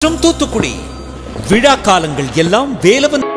மற்றும் தூத்துக்குடி விழா காலங்கள் எல்லாம் வேலவன்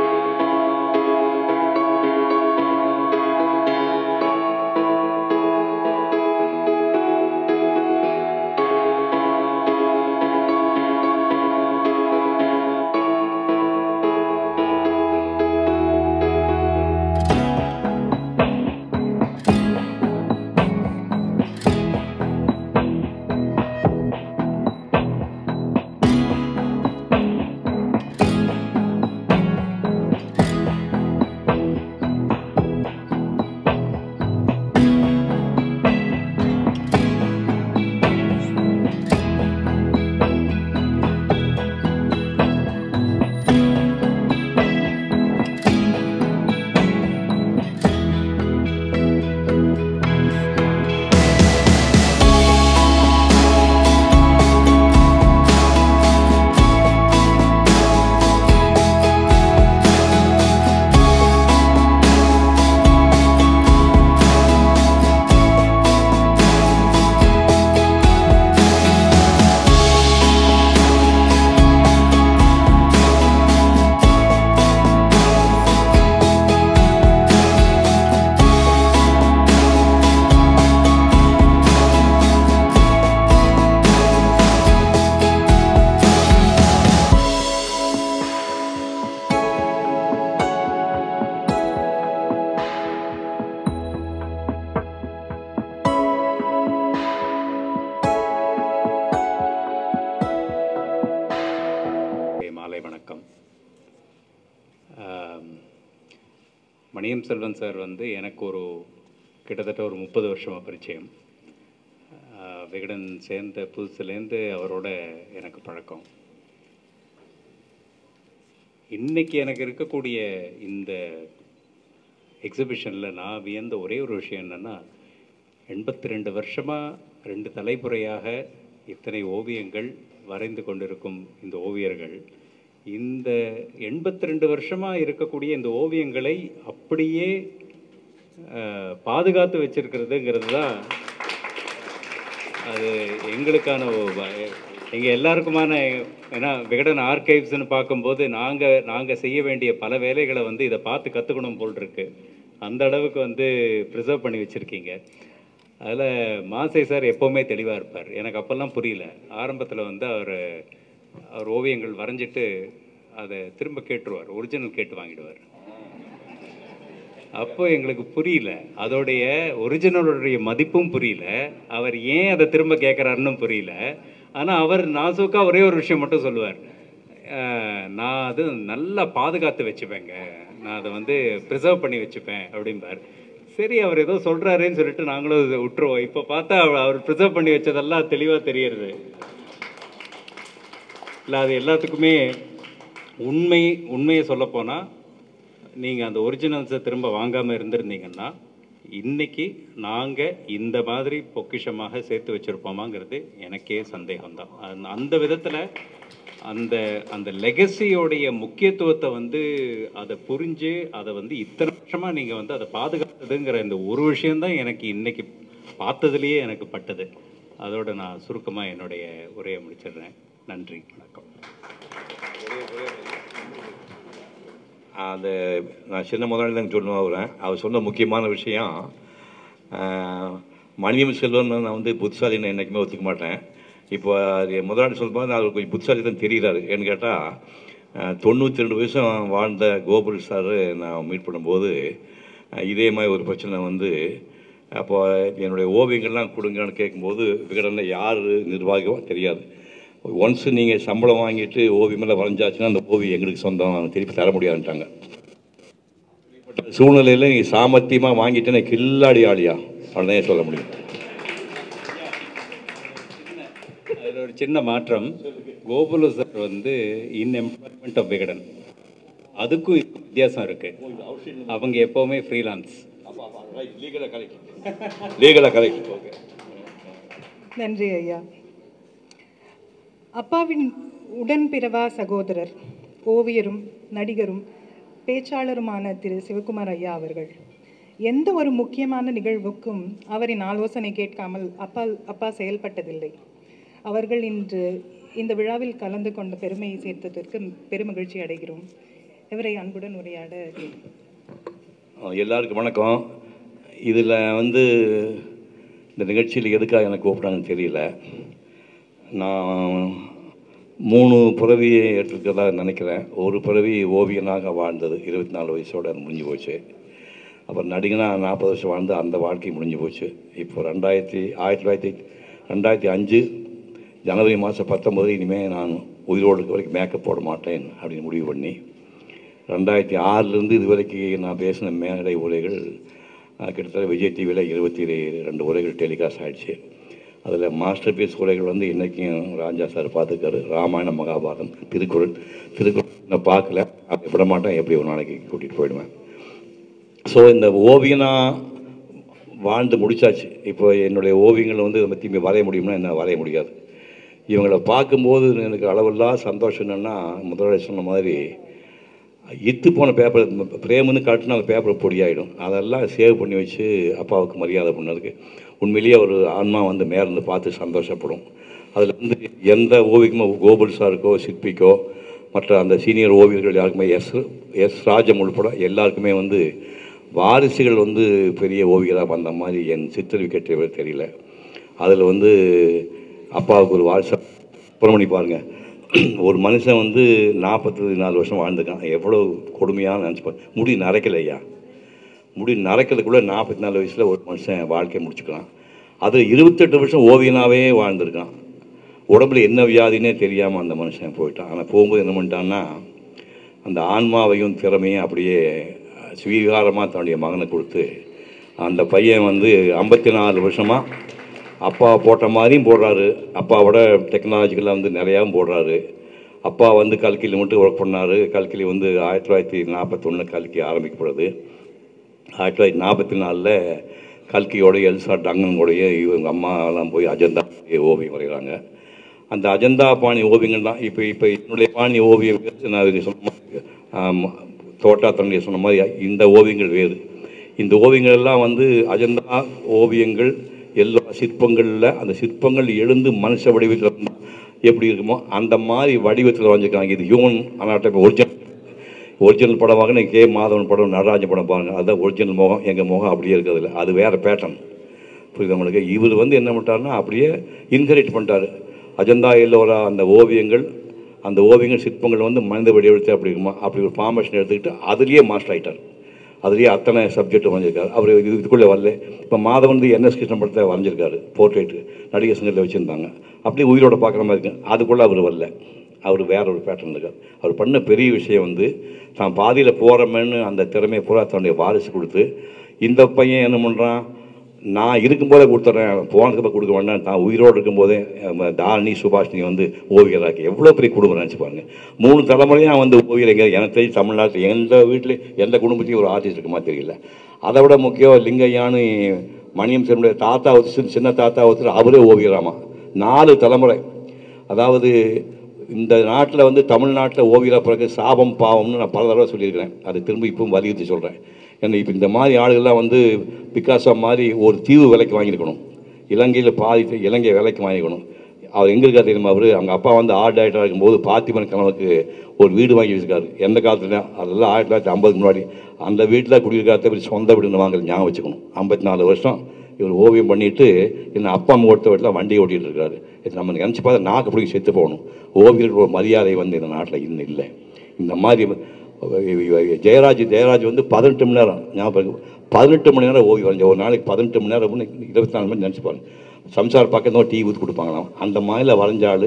மணியம் செல்வன் சார் வந்து எனக்கு கிட்டத்தட்ட ஒரு 30 வருஷமாக பரிச்சயம். விகடன் சேர்ந்த புதுசுலேருந்து அவரோட எனக்கு பழக்கம். இன்றைக்கி எனக்கு இருக்கக்கூடிய இந்த எக்ஸிபிஷனில் நான் வியந்த ஒரே ஒரு விஷயம் என்னென்னா, 82 வருஷமாக 2 தலைமுறையாக இத்தனை ஓவியங்கள் வரைந்து கொண்டிருக்கும் இந்த ஓவியர்கள் இந்த 82 வருஷமாக இருக்கக்கூடிய இந்த ஓவியங்களை அப்படியே பாதுகாத்து வச்சிருக்கிறதுங்கிறது தான் அது எங்களுக்கான எங்கள் எல்லாருக்குமான. ஏன்னா விகடன் ஆர்கைவ்ஸ்னு பார்க்கும்போது நாங்கள் செய்ய வேண்டிய பல வேலைகளை வந்து இதை பார்த்து கற்றுக்கணும் போல் இருக்கு. அந்த அளவுக்கு வந்து ப்ரிசர்வ் பண்ணி வச்சுருக்கீங்க. அதில் மாசை சார் எப்போவுமே தெளிவாக இருப்பார். எனக்கு அப்போல்லாம் புரியல. ஆரம்பத்தில் வந்து அவர் ஓவியங்கள் வரைஞ்சிட்டு அதை திரும்ப கேட்டுருவார், ஒரிஜினல் கேட்டு வாங்கிடுவார். அப்போ எங்களுக்கு புரியல, அதோடைய ஒரிஜினலுடைய மதிப்பும் புரியல, அவர் ஏன் அதை திரும்ப கேட்குறாருன்னு புரியல. ஆனால் அவர் நாசூக்காக ஒரே ஒரு விஷயம் மட்டும் சொல்லுவார், நான் அது நல்லா பாதுகாத்து வச்சுப்பேங்க, நான் அதை வந்து ப்ரிசர்வ் பண்ணி வச்சுப்பேன் அப்படிம்பார். சரி, அவர் ஏதோ சொல்கிறாருன்னு சொல்லிட்டு நாங்களும் அதை விட்டுருவோம். இப்போ பார்த்தா அவர் ப்ரிசர்வ் பண்ணி வச்சதெல்லாம் தெளிவாக தெரியறது இல்லை. அது எல்லாத்துக்குமே உண்மையை சொல்லப்போனால், நீங்கள் அந்த ஒரிஜினல்ஸை திரும்ப வாங்காமல் இருந்திருந்தீங்கன்னா இன்றைக்கி நாங்கள் இந்த மாதிரி பொக்கிஷமாக சேர்த்து வச்சுருப்போமாங்கிறது எனக்கே சந்தேகம்தான். அந்த விதத்தில் அந்த லெகசியோடைய முக்கியத்துவத்தை வந்து அதை புரிஞ்சு அதை வந்து இத்தனை வருஷமாக நீங்கள் வந்து அதை பாதுகாத்ததுங்கிற இந்த ஒரு விஷயந்தான் எனக்கு இன்றைக்கி பார்த்ததுலேயே எனக்கு பட்டது. அதோடு நான் சுருக்கமாக என்னுடைய உரையை முடிச்சிடுறேன். நன்றி, வணக்கம். நான் சின்ன முதலாளி தான் சொல்லுவேன். அவர் சொன்ன முக்கியமான விஷயம், மணியம் செல்வன் நான் வந்து புத்திசாலி நான் என்றைக்குமே ஒத்துக்க மாட்டேன். இப்போ முதலாளி சொல்லும்போது அவர் கொஞ்சம் புத்திசாலி தான் தெரிகிறாரு. ஏன்னு கேட்டால் 92 வருஷம் வாழ்ந்த கோகுல் சார் நான் மீட் பண்ணும்போது இதே மாதிரி ஒரு பிரச்சனை வந்து, அப்போ என்னுடைய ஓவியங்கள்லாம் கொடுங்கன்னு கேட்கும்போது விகடனில் யார் நிர்வாகமோ தெரியாது. ஒன்ஸ் நீங்கள் சம்பளம் வாங்கிட்டு ஓவியமெல்லாம் வரைஞ்சாச்சுன்னா அந்த ஓவியம் எங்களுக்கு சொந்தம், திருப்பி தர முடியாதுன்ட்டாங்க. சூழ்நிலையில் நீங்கள் சாமர்த்தியமாக வாங்கிட்டேன்னு கில்லாடி ஆளியா அப்படின்னே சொல்ல முடியும். அதில் ஒரு சின்ன மாற்றம், கோகுல் சார் வந்து இன் எம்ப்ளாய்மெண்ட் ஆஃப் விகடன், அதுக்கும் வித்தியாசம் இருக்குது. அவங்க எப்போவுமே ஃப்ரீலான்ஸ். லீகலாக கரெக்ட். ஓகே, நன்றி ஐயா. அப்பாவின் உடன்பிறவா சகோதரர், ஓவியரும் நடிகரும் பேச்சாளருமான திரு சிவகுமார் ஐயா அவர்கள் எந்த ஒரு முக்கியமான நிகழ்வுக்கும் அவரின் ஆலோசனை கேட்காமல் அப்பா செயல்பட்டதில்லை. அவர்கள் இன்று இந்த விழாவில் கலந்து கொண்ட பெருமையை சேர்த்ததற்கு பெருமகிழ்ச்சி அடைகிறோம். இவரை அன்புடன் உரையாட கேட்கிறோம். எல்லாருக்கும் வணக்கம். இதில் இந்த நிகழ்ச்சியில் எதுக்காக எனக்கு கூப்பிட்டாங்கன்னு தெரியல. நான் 3 பிறவியை எடுத்துக்கிறதா நினைக்கிறேன். ஒரு பிறவி ஓவியனாக வாழ்ந்தது 24 வயசோடு அது முடிஞ்சு போச்சு. அப்புறம் நடிகனாக 40 வருஷம் வாழ்ந்து அந்த வாழ்க்கை முடிஞ்சு போச்சு. இப்போ 2005 ஜனவரி மாதம் 19 இனிமேல் நான் உயிரோடு இருக்க வரைக்கும் மேக்கப் போட மாட்டேன் அப்படின்னு முடிவு பண்ணி 2006 இது வரைக்கும் நான் பேசின மேடை உரைகள் கிட்டத்தட்ட விஜய் டிவியில் 22 உரைகள் டெலிகாஸ்ட் ஆகிடுச்சு. அதில் மாஸ்டர் பீஸ் உரைகள் இன்றைக்கும் ராஜா சார் பார்த்துருக்காரு. ராமாயணம், மகாபாரதம், திருக்குறள் நான் பார்க்கல, அதை விட மாட்டேன், எப்படி ஒரு நாளைக்கு கூட்டிகிட்டு போயிடுவேன். ஸோ இந்த ஓவியனாக வாழ்ந்து முடிச்சாச்சு. இப்போ என்னுடைய ஓவியங்களை நம்ம திரும்பி வரைய முடியும்னா என்ன வரைய முடியாது. இவங்களை பார்க்கும்போது எனக்கு அளவில்லா சந்தோஷம். என்னென்னா முதலாளி சொன்ன மாதிரி இத்து போன பேப்பர் பிரேமுன்னு காட்டினா அந்த பேப்பர் பொடியாகிடும். அதெல்லாம் சேவ் பண்ணி வச்சு அப்பாவுக்கு மரியாதை பண்ணதுக்கு உண்மையிலேயே ஒரு ஆன்மா மேலேருந்து பார்த்து சந்தோஷப்படும். அதில் எந்த ஓவியமோ கோகுல் சாருக்கோ சிற்பிக்கோ மற்ற அந்த சீனியர் ஓவியர்கள் யாருக்குமே எஸ் ராஜம் உள்பட எல்லாருக்குமே வாரிசுகள் பெரிய ஓவியராக வந்த மாதிரி என் சித்தரிக்கட்டே தெரியல. அதில் அப்பாவுக்கு ஒரு வாரிசு புறமணி பாருங்கள். ஒரு மனுஷன் 44 வருஷம் வாழ்ந்துக்கான். எவ்வளோ கொடுமையாக நினச்சிப்பார். முடி நரைக்கலையா, முடி நரைக்கிறதுக்குள்ளே 44 வயசில் ஒரு மனுஷன் வாழ்க்கையை முடிச்சுக்கலாம். அது 28 வருஷம் ஓவியனாகவே வாழ்ந்துருக்கான். உடம்புல என்ன வியாதினே தெரியாமல் அந்த மனுஷன் போயிட்டான். ஆனால் போகும்போது என்ன பண்ணிட்டான்னா அந்த ஆன்மாவையும் திறமையும் அப்படியே ஸ்வீகாரமாக தன்னுடைய மகனை கொடுத்து அந்த பையன் 54 வருஷமாக அப்பா போட்ட மாதிரியும் போடுறாரு. அப்பாவோட டெக்னாலஜிக்கெல்லாம் நிறையாவும் போடுறாரு. அப்பா கல்கியில் மட்டும் ஒர்க் பண்ணார். கல்கியில் 1941 கல்கி ஆரம்பிக்கப்படுது. 1944 கல்கியோடைய எல்சா டங்கனுடைய இவங்க அம்மாலாம் போய் அஜந்தா ஓவியம் வரைகிறாங்க. அந்த அஜந்தா பாணி ஓவியங்கள் தான் இப்போ என்னுடைய பாணி ஓவியம். நான் சொன்ன மாதிரி தோட்டா தன்னுடைய சொன்ன மாதிரி இந்த ஓவியங்கள் வேறு. இந்த ஓவியங்கள் எல்லாம் அஜந்தா ஓவியங்கள் எல்லா சிற்பங்களில் அந்த சிற்பங்கள் எழுந்து மனுஷ வடிவத்தில் எப்படி இருக்குமோ அந்த மாதிரி வடிவத்தில் வரைஞ்சிருக்காங்க. இது ஹியூமன் அனாட்டமி ஒரிஜினல் படமாக கே மாதவன் படம், நடராஜ படம் பாருங்கள். அதுதான் ஒரிஜினல் முகம். எங்கள் முகம் அப்படியே இருக்கிறதில்ல, அது வேறு பேட்டர்ன். புரியுது நம்மளுக்கு. இவர் என்ன பண்ணிட்டாருன்னா அப்படியே இன்ஹெரிட் பண்ணிட்டார். அஜந்தா எல்லோரா அந்த ஓவியங்கள் சிற்பங்கள் மனித வடிவத்தை அப்படி இருக்குமா அப்படி ஒரு ஃபார்மேஷன் எடுத்துக்கிட்டு அதுலேயே மாஸ்டர் ஆகிட்டார். அதுலேயே அத்தனை சப்ஜெக்ட் வரைஞ்சிருக்காரு. அவர் இதுக்குள்ளே வரல. இப்போ மாதவன் என்எஸ் கிருஷ்ணன் படத்தை வரைஞ்சிருக்காரு. போர்ட்ரேட்டு நடிகர் சங்கத்தில் வச்சுருந்தாங்க. அப்படியே உயிரோட பார்க்குற மாதிரி இருக்கு. அதுக்குள்ளே அவர் வரல. அவர் வேற ஒரு பேட்டர்ன் இருக்கார். அவர் பண்ண பெரிய விஷயம் தான் பாதியில் போகிறோமேன்னு அந்த திறமையை பூரா தன்னுடைய வாரிசு கொடுத்து இந்த பையன் என்ன பண்ணுறான், நான் இருக்கும்போதே கொடுத்துட்றேன், போனதுக்கு கொடுக்க வேண்டாம், தான் உயிரோடு இருக்கும்போதே தாரணி சுபாஷினி ஓவியராக்கி எவ்வளோ பெரிய குடும்பம் நினச்சி பாருங்க. 3 தலைமுறையாக ஓவியரைங்க. எனக்கு தெரிஞ்சு தமிழ்நாட்டில் எந்த வீட்டில் எந்த குடும்பத்தையும் ஒரு ஆர்டிஸ்ட் இருக்குமா தெரியல. அதை விட முக்கியம் லிங்கையான்னு மணியம் செல்வனுடைய தாத்தா சின்ன தாத்தா ஒருத்தர் அவரே ஓவியராமா. 4 தலைமுறை. அதாவது இந்த நாட்டில் தமிழ்நாட்டில் ஓவியராக பிறகு சாபம் பாவம்னு நான் பல தடவை சொல்லியிருக்கிறேன். அது திரும்ப இப்பவும் வலியுறுத்தி சொல்கிறேன். ஏன்னா இப்போ இந்த மாதிரி ஆளுகள்லாம் பிகாசோ மாதிரி ஒரு தீவு விலைக்கு வாங்கியிருக்கணும். இலங்கையில் இலங்கை விலைக்கு வாங்கிக்கணும். அவர் எங்கே இருக்கார் தெரியுமா? அவங்க அப்பா ஆர்ட் டைரக்டராக இருக்கும்போது பார்த்திபன் கணவனுக்கு ஒரு வீடு வாங்கி வச்சுருக்காரு. எந்த காலத்துல அதெல்லாம் 1950 முன்னாடி. அந்த வீட்டில் குடியிருக்காத சொந்த வீடுன்னு வாங்கல, ஞாபகம் வச்சுக்கணும். 54 வருஷம் இவர் ஓவியம் பண்ணிவிட்டு என்ன அப்பா அம்மா கொடுத்த வீட்டில் வண்டி ஓட்டிகிட்டு இருக்காரு. இது நம்ம நினச்சி பார்த்தா நாக்கு பிடிக்க செத்து போகணும். ஓவியர்கள் ஒரு மரியாதை இந்த நாட்டில் இன்னும் இல்லை. இந்த மாதிரி ஜெயராஜ் 18 மணி நேரம் ஞாபகம் 18 மணி நேரம் ஓவியம் வரைஞ்ச. ஒரு நாளைக்கு 18 மணி நேரம் 24 மணி நினச்சி பாருங்க. சம்சார் பக்கம் டீ ஊற்றி கொடுப்பாங்களாம். அந்த மாதிரியில் வரைஞ்சால்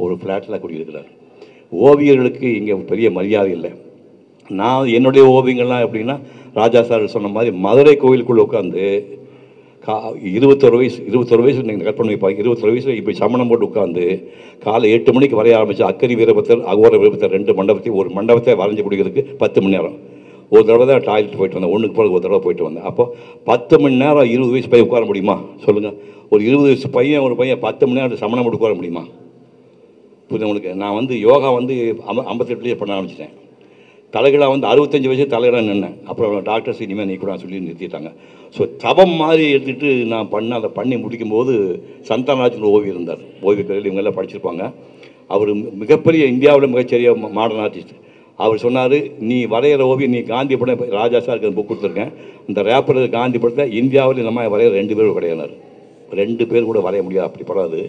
ஒரு ஃப்ளாட்டில் குடியிருக்கிறார். ஓவியர்களுக்கு இங்கே பெரிய மரியாதை இல்லை. நான் என்னுடைய ஓவியங்கள்லாம் எப்படின்னா ராஜா சார் சொன்ன மாதிரி மதுரை கோவிலுக்குள்ளே உட்காந்து 21 வயசு நீங்கள் கற்பனை வைப்பாங்க. 21 வயசில் இப்போ சமணம் போட்டு உட்காந்து காலை 8 மணிக்கு வரைய ஆரம்பித்து அக்கரி வீரபத்தர் அகோர வீரபத்தர் 2 மண்டபத்தையும் ஒரு மண்டபத்தை வரைஞ்சி பிடிக்கிறதுக்கு 10 மணி நேரம். ஒரு தடவை தான் டாய்லெட் போயிட்டு வந்தேன். ஒன்றுக்கு போல ஒரு தடவை போயிட்டு வந்தேன். அப்போ 10 மணி நேரம் 20 வயசு பையன் உட்கார முடியுமா சொல்லுங்கள்? ஒரு 20 வயசு பையன் ஒரு பையன் 10 மணி நேரம் சமணம் போட்டு உட்கார முடியுமா? புரியுது உங்களுக்கு. நான் யோகா 58 பண்ண ஆரம்பிச்சிட்டேன். தலைகளாக 65 வயசு தலைகளாக நின்னேன். அப்புறம் டாக்டர்ஸ் இனிமேல் நீ கூட சொல்லி நிறுத்திட்டாங்க. ஸோ தபம் மாதிரி எடுத்துகிட்டு நான் அதை பண்ணி முடிக்கும்போது சந்தானராஜன் ஓவியம் இருந்தார். ஓவியக்கலையில் இவங்கெல்லாம் படிச்சிருப்பாங்க. அவர் மிகப்பெரிய இந்தியாவில் மிகச்சிறிய மாடர்ன் ஆர்டிஸ்ட். அவர் சொன்னார், நீ வரைகிற ஓவியம் நீ காந்தி படம் ராஜா சாருக்கு புக் கொடுத்துருக்கேன், இந்த ரேப்பர் காந்தி படத்தை இந்தியாவில் நம்ம வரைகிற 2 பேர் கிடையாது, 2 பேர் கூட வரைய முடியாது, அப்படி படாது.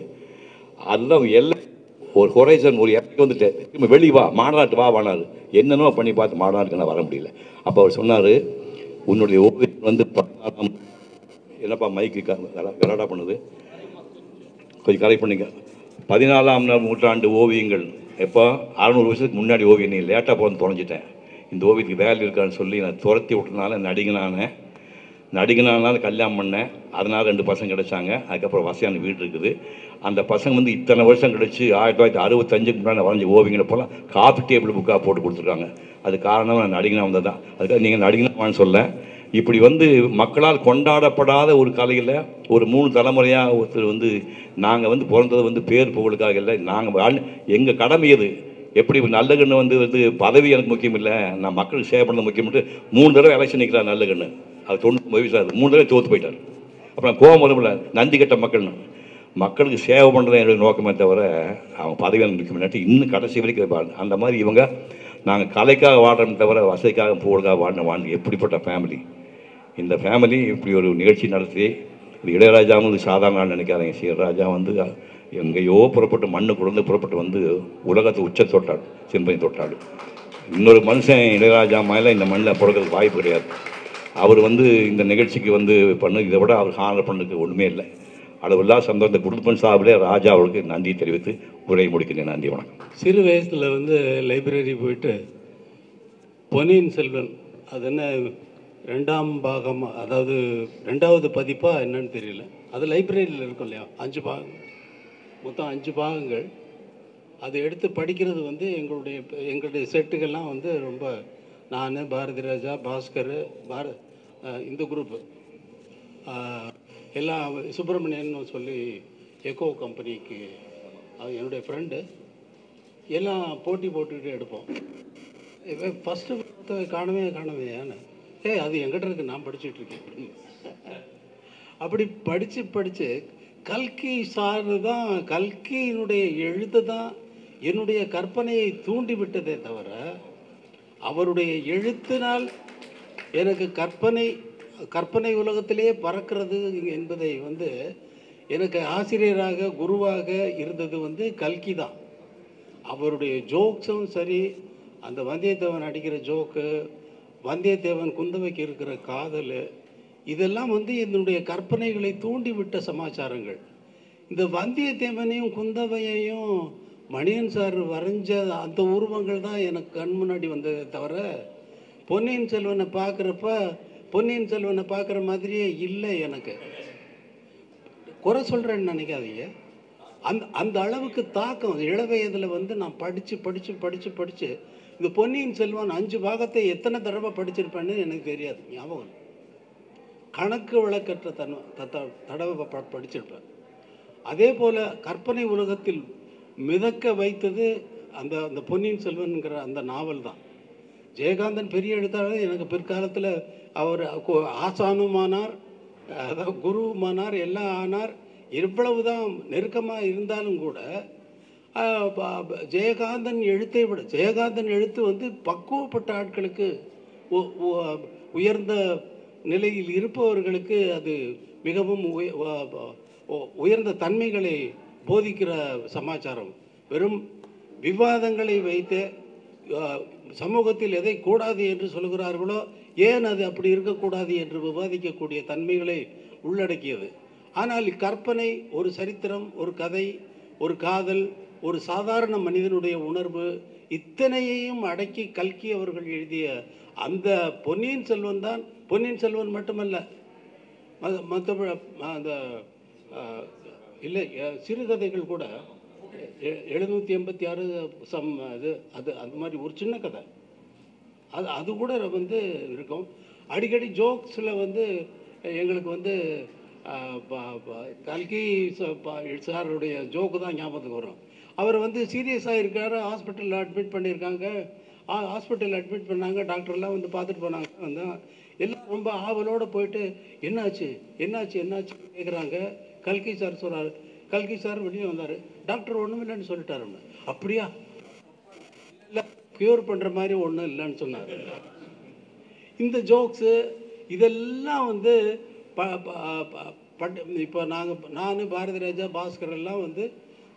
அதுதான் எல்லாம் ஒரு ஹொரைசன், ஒரு இடத்துக்கு வந்துட்டு திரும்ப வெளியே வா, மாநாட்டு வானார், என்னென்னோ பண்ணி பார்த்து மாநாட்டுக்கு நான் வர முடியல. அப்போ அவர் சொன்னார், உன்னுடைய ஓவியம் வந்து 14ஆம், என்னப்பா மைக்கு கலாடா பண்ணுது, கொஞ்சம் கரெக்ட் பண்ணிக்க, 14ஆம் நூற்றாண்டு ஓவியங்கள். எப்போ 600 வருஷத்துக்கு முன்னாடி ஓவியம், நீ லேட்டாக போகணும்னு தொலைஞ்சிட்டேன், இந்த ஓவியத்துக்கு வேல்யூ இருக்கான்னு சொல்லி நான் துரத்தி விட்டனால நடிகனானால கல்யாணம் பண்ணேன். அதனால் 2 பசங்க கிடைச்சாங்க. அதுக்கப்புறம் வசதியான வீடு இருக்குது. அந்த பசங்க வந்து இத்தனை வருஷம் கழிச்சு 1965க்கு முன்னாடி வரைஞ்ச ஓவியங்களை போலாம் காஃபி டேபிள் புக்காக போட்டு கொடுத்துருக்காங்க. அது காரணம் நான் நடிகனாக வந்தது தான். அதுக்காக நீங்கள் நடிகனான்னு சொல்ல, இப்படி வந்து மக்களால் கொண்டாடப்படாத ஒரு கலையில் ஒரு 3 தலைமுறையாக ஒருத்தர் வந்து நாங்கள் வந்து பிறந்தது வந்து பேர் புகழுக்காக இல்லை, நாங்கள் எங்கள் கடமை எது, எப்படி நல்லகண்ணு வந்து பதவி எனக்கு முக்கியம் இல்லை, நான் மக்களுக்கு சேவை பண்ணது முக்கியம்ட்டு 3 தடவை எலெக்ஷன் நிற்கிறார் நல்லகண்ணு. அது 99 வயசு ஆகுது, 3 தடவை தோற்று போயிட்டார். அப்புறம் கோபம் வரும்ல, நந்தி கட்ட மக்கள்னு. மக்களுக்கு சேவை பண்ணுறது என்னுடைய நோக்கமே தவிர அவங்க பதவி எனக்கு முக்கியம் இல்லாட்டி இன்னும் கடைசி வரைக்கும் இருப்பாங்க. அந்த மாதிரி இவங்க நாங்கள் கலைக்காக வாடுறோம் தவிர வசதிக்காக புகழுக்காக வாழ்ந்து எப்படிப்பட்ட ஃபேமிலி. இந்த ஃபேமிலி இப்படி ஒரு நிகழ்ச்சி நடத்தி, இது இளையராஜாவும் இது சாதாரண நாள் நினைக்காதீங்க. சீரராஜா வந்து எங்கேயோ புறப்பட்டு மண்ணு குழந்தை புறப்பட்டு வந்து உலகத்தை உச்ச தொட்டாள், சிம்பனி தொட்டாள். இன்னொரு மனுஷன் இளையராஜா மேலே இந்த மண்ணில் பிறக்கிறதுக்கு வாய்ப்பு கிடையாது. அவர் வந்து இந்த நிகழ்ச்சிக்கு வந்து பண்ணு, இதை விட அவர் ஹானர் பண்ணுறதுக்கு ஒன்றுமே இல்லை. அளவில்லா சந்தோஷம். இந்த குடும்பம் சார்பிலே ராஜா அவருக்கு நன்றி தெரிவித்து உரை முடிக்கிறேன். நன்றி, வணக்கம். சிறு வயசில் வந்து லைப்ரரி போயிட்டு பொன்னியின் செல்வன், அது என்ன 2ஆம் பாகம், அதாவது 2வது பதிப்பாக என்னன்னு தெரியல, அது லைப்ரரியில் இருக்கும் இல்லையா, 5 பாகங்கள், மொத்தம் 5 பாகங்கள். அதை எடுத்து படிக்கிறது வந்து எங்களுடைய செட்டுகள்லாம் வந்து ரொம்ப, நான், பாரதி ராஜா, பாஸ்கர், இந்த குரூப்பு எல்லாம், சுப்பிரமணியன் சொல்லி எக்கோ கம்பெனிக்கு என்னுடைய ஃப்ரெண்டு, எல்லாம் போட்டி போட்டுக்கிட்டு எடுப்போம். ஃபஸ்ட்டு காணவே ஏன்னு, அது எங்கிட்ட இருக்கு, நான் படிச்சுட்டு இருக்கேன். அப்படி படித்து கல்கி சார் தான், கல்கியினுடைய எழுத்து தான் என்னுடைய கற்பனையை தூண்டி விட்டதே தவிர, அவருடைய எழுத்தினால் எனக்கு கற்பனை உலகத்திலே பறக்கிறது என்பதை வந்து எனக்கு ஆசிரியராக குருவாக இருந்தது வந்து கல்கி தான். அவருடைய ஜோக்ஸும் சரி, அந்த வந்தியத்தேவன் அடிக்கிற ஜோக்கு, வந்தியத்தேவன் குந்தவைக்கு இருக்கிற காதல், இதெல்லாம் வந்து என்னுடைய கற்பனைகளை தூண்டிவிட்ட சமாச்சாரங்கள். இந்த வந்தியத்தேவனையும் குந்தவையையும் மணியன் சார் வரைஞ்ச அந்த உருவங்கள் தான் எனக்கு கண் முன்னாடி வந்ததே தவிர, பொன்னியின் செல்வனை பார்க்குற மாதிரியே இல்லை. எனக்கு குறை சொல்கிறேன்னு நினைக்காதீங்க. அந்த அளவுக்கு தாக்கம் இளவயதில் வந்து நான் படித்து இந்த பொன்னியின் செல்வன் 5 பாகத்தை எத்தனை தடவை படிச்சிருப்பேன்னு எனக்கு தெரியாது, ஞாபகம். கணக்கு வழக்கற்ற தடவை படிச்சிருப்பேன். அதே போல் கற்பனை உலகத்தில் மிதக்க வைத்தது அந்த பொன்னியின் செல்வன்கிற அந்த நாவல் தான். ஜெயகாந்தன் பெரிய எழுத்தாளர். எனக்கு பிற்காலத்தில் அவர் ஆசானுமானார், அதாவது குருவுமானார், எல்லாம் ஆனார். எவ்வளவு தான் நெருக்கமாக இருந்தாலும் கூட ஜெயகாந்தன் எழுத்து வந்து பக்குவப்பட்ட ஆட்களுக்கு, உயர்ந்த நிலையில் இருப்பவர்களுக்கு அது மிகவும் உயர்ந்த தன்மைகளை போதிக்கிற சமாச்சாரம். வெறும் விவாதங்களை வைத்து சமூகத்தில் எதை கூடாது என்று சொல்கிறார்களோ, ஏன் அது அப்படி இருக்கக்கூடாது என்று விவாதிக்கக்கூடிய தன்மைகளை உள்ளடக்கியது. ஆனால் கற்பனை, ஒரு சரித்திரம், ஒரு கதை, ஒரு காதல், ஒரு சாதாரண மனிதனுடைய உணர்வு, இத்தனையையும் அடக்கி கல்கி அவர்கள் எழுதிய அந்த பொன்னியின் செல்வன் தான். பொன்னியின் செல்வன் மட்டுமல்ல, மற்ற அந்த இல்லை சிறுகதைகள் கூட 786 அது அந்த மாதிரி ஒரு சின்ன கதை, அது கூட வந்து இருக்கும். அடிக்கடி ஜோக்ஸில் வந்து எங்களுக்கு வந்து கல்கி சாருடைய ஜோக்கு தான் ஞாபகத்துக்கு வரும். அவர் வந்து சீரியஸாக இருக்கார், ஹாஸ்பிட்டலில் அட்மிட் பண்ணியிருக்காங்க. ஹாஸ்பிட்டலில் அட்மிட் பண்ணாங்க, டாக்டர்லாம் வந்து பார்த்துட்டு போனாங்க. வந்து எல்லாம் ரொம்ப ஆவலோடு போயிட்டு என்னாச்சு கேட்குறாங்க. கல்கி சார் சொல்கிறார். கல்கி சார் வெளியே வந்தார். டாக்டர் ஒன்றும் இல்லைன்னு சொல்லிட்டாரு. அப்படியா, இல்லை க்யூர் பண்ணுற மாதிரி ஒன்றும் இல்லைன்னு சொன்னார். இந்த ஜோக்ஸு இதெல்லாம் வந்து இப்போ நான் பாரதி ராஜா பாஸ்கர் எல்லாம் வந்து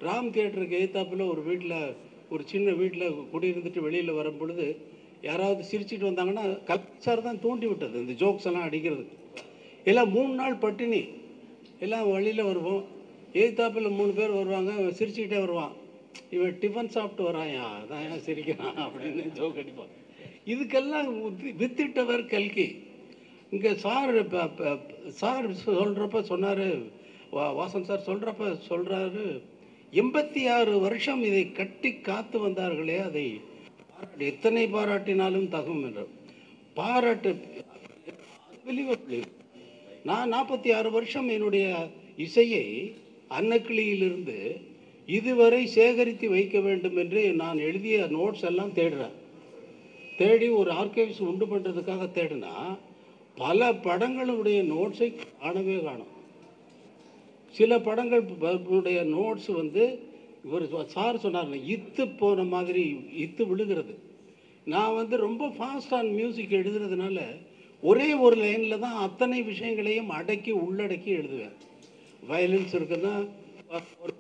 ராம் தியேட்டருக்கு எதிர்த்தாப்பில் ஒரு வீட்டில், ஒரு சின்ன வீட்டில் குடியிருந்துட்டு வெளியில் வரும் பொழுது யாராவது சிரிச்சிட்டு வந்தாங்கன்னா கல்சார் தான் தூண்டி விட்டது இந்த ஜோக்ஸ் எல்லாம் அடிக்கிறதுக்கு. எல்லாம் 3 நாள் பட்டினி, எல்லாம் வழியில் வருவோம். எதிர்த்தாப்பில் 3 பேர் வருவாங்க, சிரிச்சுக்கிட்டே வருவான். இவன் டிஃபன் சாப்பிட்டு வராயா, அதான் ஏன் சிரிக்கிறான் அப்படின்னு ஜோக் அடிப்பான். இதுக்கெல்லாம் வித்திட்டவர் கல்கி. இங்கே சார் சொல்கிறப்ப சொன்னார், வாசன் சார் சொல்கிறாரு 86 வருஷம் இதை கட்டி காத்து வந்தார்களே, அதை எத்தனை பாராட்டினாலும் தகும் என்ற பாராட்டு. நான் 46 வருஷம் என்னுடைய இசையை அன்னக்கிளியிலிருந்து இதுவரை சேகரித்து வைக்க வேண்டும் என்று நான் எழுதிய நோட்ஸ் எல்லாம் தேடி ஒரு ஆர்கைவ்ஸ் உண்டு பண்ணுறதுக்காக தேடினா பல படங்களுடைய நோட்ஸை காணவே காணும். சில படங்களுடைய நோட்ஸ் வந்து இவர் சார் சொன்னார் இத்து போன மாதிரி, இத்து விழுகிறது. நான் வந்து ரொம்ப ஃபாஸ்டான மியூசிக் எழுதுறதுனால ஒரே ஒரு லைனில் தான் அத்தனை விஷயங்களையும் உள்ளடக்கி எழுதுவேன். வயலின்ஸ் இருக்குன்னா